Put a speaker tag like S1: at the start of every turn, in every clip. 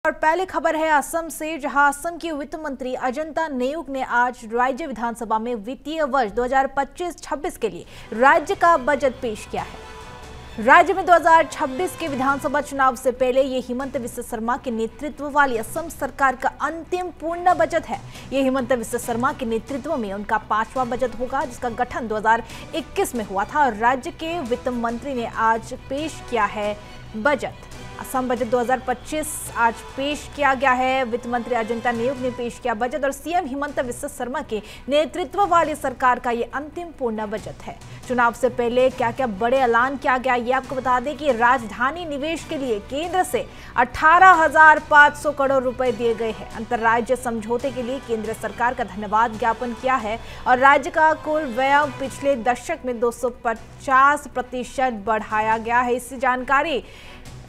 S1: और पहले खबर है असम से, जहां असम के वित्त मंत्री अजंता नेउग ने आज राज्य विधानसभा में वित्तीय वर्ष 2025-26 के लिए राज्य का बजट पेश किया है। राज्य में 2026 के विधानसभा चुनाव से पहले ये हेमंत बिस्वा शर्मा के नेतृत्व वाली असम सरकार का अंतिम पूर्ण बजट है। ये हेमंत बिस्वा शर्मा के नेतृत्व में उनका 5वां बजट होगा, जिसका गठन 2021 में हुआ था और राज्य के वित्त मंत्री ने आज पेश किया है बजट। असम बजट 2025 आज पेश किया गया है। वित्त मंत्री अजंता नेउग ने पेश किया बजट और सीएम हेमंत बिस्वा शर्मा के नेतृत्व वाली सरकार का ये अंतिम पूर्ण बजट है। चुनाव से पहले क्या क्या बड़े ऐलान किया गया, ये आपको बता दें कि राजधानी निवेश के लिए केंद्र से 18,500 करोड़ रुपए दिए गए हैं। अंतर्राज्यीय समझौते के लिए केंद्र सरकार का धन्यवाद ज्ञापन किया है और राज्य का कुल व्यय पिछले दशक में 250% बढ़ाया गया है। इसकी जानकारी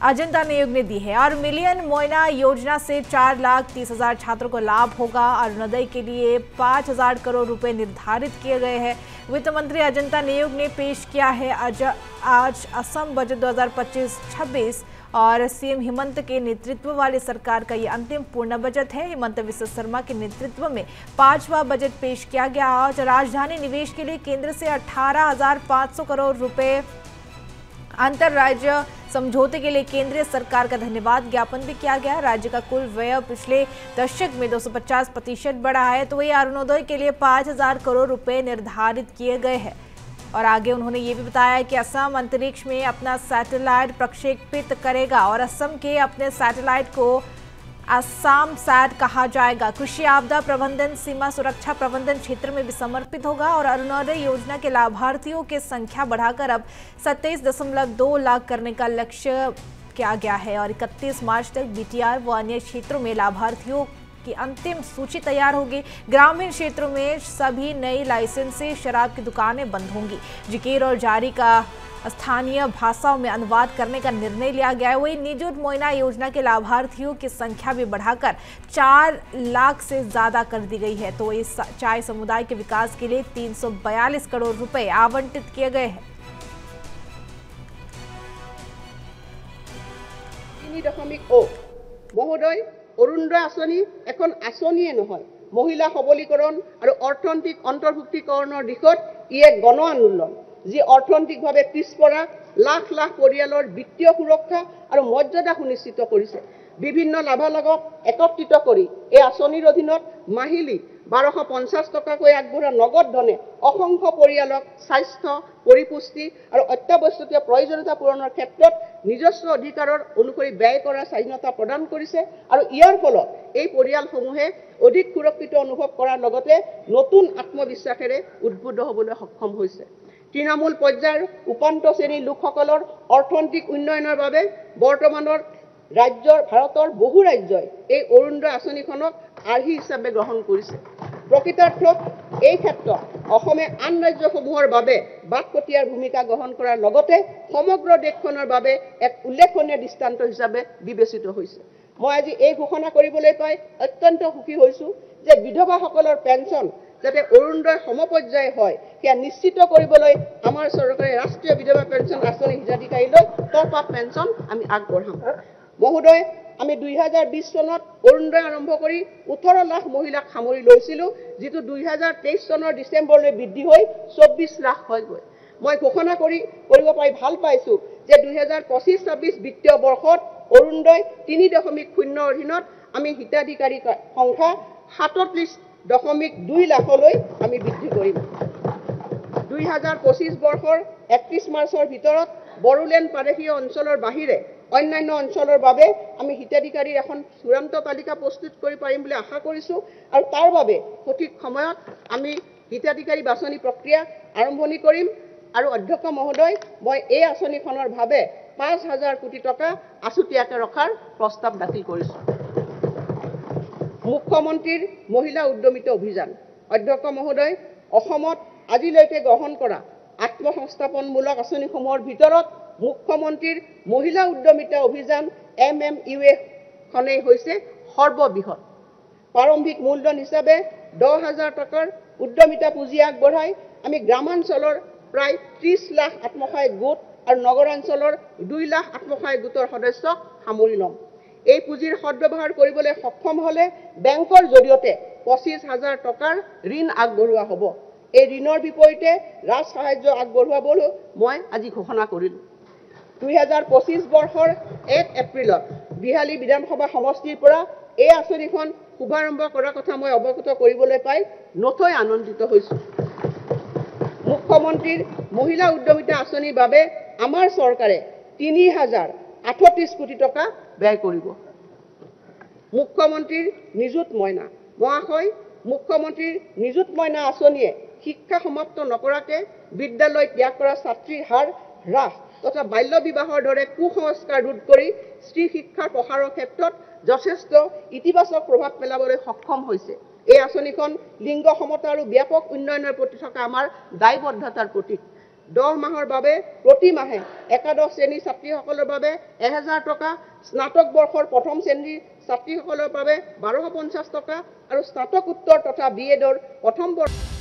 S1: अजंता नेउग ने दी है। और मिलियन मोइना योजना से 4,30,000 छात्रों को लाभ होगा। अरुणोदय के लिए 5,000 करोड़ रुपए निर्धारित किए गए हैं। वित्त मंत्री अजंता नेउग ने पेश किया है आज असम बजट 2025-26 और सीएम हेमंत के नेतृत्व वाली सरकार का ये अंतिम पूर्ण बजट है। हेमंत बिस्वा शर्मा के नेतृत्व में 5वां बजट पेश किया गया। आज राजधानी निवेश के लिए केंद्र से 18,500 करोड़ रुपए, अंतर्राज्यीय समझौते के लिए केंद्रीय सरकार का धन्यवाद ज्ञापन भी किया गया। राज्य का कुल व्यय पिछले दशक में 250% बढ़ा है, तो वही अरुणोदय के लिए 5,000 करोड़ रुपए निर्धारित किए गए हैं। और आगे उन्होंने ये भी बताया कि असम अंतरिक्ष में अपना सैटेलाइट प्रक्षेपित करेगा और असम के अपने सैटेलाइट को असम सैट कहा जाएगा। कृषि आपदा प्रबंधन, सीमा सुरक्षा प्रबंधन क्षेत्र में भी समर्पित होगा और अरुणोदय योजना के लाभार्थियों की संख्या बढ़ाकर अब 27.2 लाख करने का लक्ष्य किया गया है और 31 मार्च तक बीटीआर व अन्य क्षेत्रों में लाभार्थियों की अंतिम सूची तैयार होगी। ग्रामीण क्षेत्रों में सभी नई लाइसेंस से शराब की दुकानें बंद होंगी। जिकीर और जारी का स्थानीय भाषाओं में अनुवाद करने का निर्णय लिया गया है। वही निजुत मोइना योजना के लाभार्थियों की संख्या भी बढ़ाकर 4 लाख से ज्यादा कर दी गई है। तो इस चाय समुदाय के विकास के लिए 342 करोड़ रुपए आवंटित किए गए हैं।
S2: 3.0 মহোদয়, অৰুণোদয় আঁচনি এখন আঁচনিয়ে নহয়, মহিলা সবলীকৰণ আৰু অৰ্থনৈতিক অন্তৰ্ভুক্তিকৰণৰ দিশত ই এক গণ আন্দোলন, যি অৰ্থনৈতিকভাৱে পিছপৰা লাখ লাখ পৰিয়ালৰ বিত্তীয় সুৰক্ষা আৰু মৰ্যাদা সুনিশ্চিত কৰিছে। বিভিন্ন লাভালাভক একত্ৰিত কৰি এই আঁচনিৰ অধীনত মাহিলী 1,250 টকাকৈ আগবঢ়া নগদ ধনে অসংখ্য পৰিয়ালক স্বাস্থ্য, পৰিপুষ্টি আৰু অত্যাৱশ্যকীয় প্ৰয়োজনীয়তা পূৰণৰ ক্ষেত্ৰত নিজস্ব অধিকাৰৰ অনুসৰি ব্যয় কৰাৰ স্বাধীনতা প্ৰদান কৰিছে আৰু ইয়াৰ ফলত এই পৰিয়ালসমূহে অধিক সুৰক্ষিত অনুভৱ কৰাৰ লগতে নতুন আত্মবিশ্বাসেৰে উদ্বুদ্ধ হ'বলৈ সক্ষম হৈছে। তৃণমূল পৰ্যায়ৰ উপান্ত শ্ৰেণীৰ লোকসকলৰ অৰ্থনৈতিক উন্নয়নৰ বাবে বৰ্তমানৰ ভাৰতৰ বহু ৰাজ্যই এই অৰুণোদয় আঁচনিখনক আৰ্হি হিচাপে গ্ৰহণ কৰিছে। প্ৰকৃতাৰ্থত এই ক্ষেত্ৰত অসমে আন ৰাজ্যসমূহৰ বাবে বাটপতীয়াৰ ভূমিকা গ্ৰহণ কৰাৰ লগতে সমগ্ৰ দেশখনৰ বাবে এক উল্লেখনীয় দৃষ্টান্ত হিচাপে বিবেচিত হৈছে। মই আজি এই ঘোষণা কৰিবলৈ পাই অত্যন্ত সুখী হৈছোঁ যে বিধৱাসকলৰ পেঞ্চন যাতে অৰুণোদয় সমপৰ্যায় হয়, সেয়া নিশ্চিত কৰিবলৈ আমাৰ চৰকাৰে ৰাষ্ট্ৰীয় বিধৱা পেঞ্চন আঁচনি হিতাধিকাৰীলৈ টপ আপ পেঞ্চন আমি আগবঢ়াম। মহোদয়, আমি 2020 চনত অৰুণোদয় আৰম্ভ কৰি 18 লাখ মহিলাক সামৰি লৈছিলোঁ, যিটো 2023 চনৰ ডিচেম্বৰলৈ বৃদ্ধি হৈ 24 লাখ হয়গৈ। মই ঘোষণা কৰিব পাৰি ভাল পাইছোঁ যে 2025-26 বিত্তীয় বৰ্ষত অৰুণোদয় 3.0 অধীনত আমি হিতাধিকাৰী সংখ্যা 37.2 লাখলৈ আমি বৃদ্ধি কৰিম। 2025 বৰ্ষৰ 31 মাৰ্চৰ ভিতৰত বড়োলেণ্ড প্ৰাদেশিক অঞ্চলৰ বাহিৰে অন্যান্য অঞ্চলৰ বাবে আমি হিতাধিকাৰীৰ এখন চূড়ান্ত তালিকা প্ৰস্তুত কৰি পাৰিম বুলি আশা কৰিছোঁ আৰু তাৰ বাবে সঠিক সময়ত আমি হিতাধিকাৰী বাছনি প্ৰক্ৰিয়া আৰম্ভণি কৰিম। আৰু অধ্যক্ষ মহোদয়, মই এই আঁচনিখনৰ বাবে 5,000 কোটি টকা আছুতীয়াকৈ ৰখাৰ প্ৰস্তাৱ দাখিল কৰিছোঁ। মুখ্যমন্ত্ৰীৰ মহিলা উদ্যমিতা অভিযান। অধ্যক্ষ মহোদয়, অসমত আজিলৈকে গ্ৰহণ কৰা আত্মসংস্থাপনমূলক আঁচনিসমূহৰ ভিতৰত মুখ্যমন্ত্ৰীৰ মহিলা উদ্যমিতা অভিযান MMUA খনেই হৈছে সৰ্ববৃহৎ। প্ৰাৰম্ভিক মূলধন হিচাপে 10,000 টকাৰ উদ্যমিতা পুঁজি আগবঢ়াই আমি গ্ৰামাঞ্চলৰ প্ৰায় 30 লাখ আত্মসহায়ক গোট আৰু নগৰাঞ্চলৰ 2 লাখ আত্মসহায়ক গোটৰ সদস্যক সামৰি ল'ম। এই পুঁজিৰ সদ্ব্যৱহাৰ কৰিবলৈ সক্ষম হ'লে বেংকৰ জৰিয়তে 25,000 টকাৰ ঋণ আগবঢ়োৱা হ'ব। এই ঋণৰ বিপৰীতে ৰাজ সাহায্য আগবঢ়োৱাবলৈ মই আজি ঘোষণা কৰিলোঁ। 2025 বৰ্ষৰ 1 এপ্ৰিলত বিহালী বিধানসভা সমষ্টিৰ পৰা এই আঁচনিখন শুভাৰম্ভ কৰাৰ কথা মই অৱগত কৰিবলৈ পাই নথৈ আনন্দিত হৈছোঁ। মুখ্যমন্ত্ৰীৰ মহিলা উদ্যমিতা আঁচনিৰ বাবে আমাৰ চৰকাৰে 3,038 কোটি টকা ব্যয় কৰিব। মুখ্যমন্ত্ৰীৰ নিযুত মইনা মহাশয়, মুখ্যমন্ত্ৰীৰ নিযুত মইনা আঁচনিয়ে শিক্ষা সমাপ্ত নকৰাকে বিদ্যালয় ত্যাগ কৰা ছাত্ৰীৰ হাৰ হ্ৰাস তথা বাল্য বিবাহৰ দৰে কুসংস্কাৰ ৰোধ কৰি স্ত্ৰী শিক্ষাৰ প্ৰসাৰৰ ক্ষেত্ৰত যথেষ্ট ইতিবাচক প্ৰভাৱ পেলাবলৈ সক্ষম হৈছে। এই আঁচনিখন লিংগ সমতা আৰু ব্যাপক উন্নয়নৰ প্ৰতি থকা আমাৰ দায়বদ্ধতাৰ প্ৰতীক। 10 মাহৰ বাবে প্ৰতি মাহে একাদশ শ্ৰেণীৰ ছাত্ৰীসকলৰ বাবে 1,000 টকা, স্নাতক বৰ্ষৰ প্ৰথম শ্ৰেণীৰ ছাত্ৰীসকলৰ বাবে 1,250 টকা আৰু স্নাতকোত্তৰ তথা BEdৰ প্ৰথম বৰ্ষ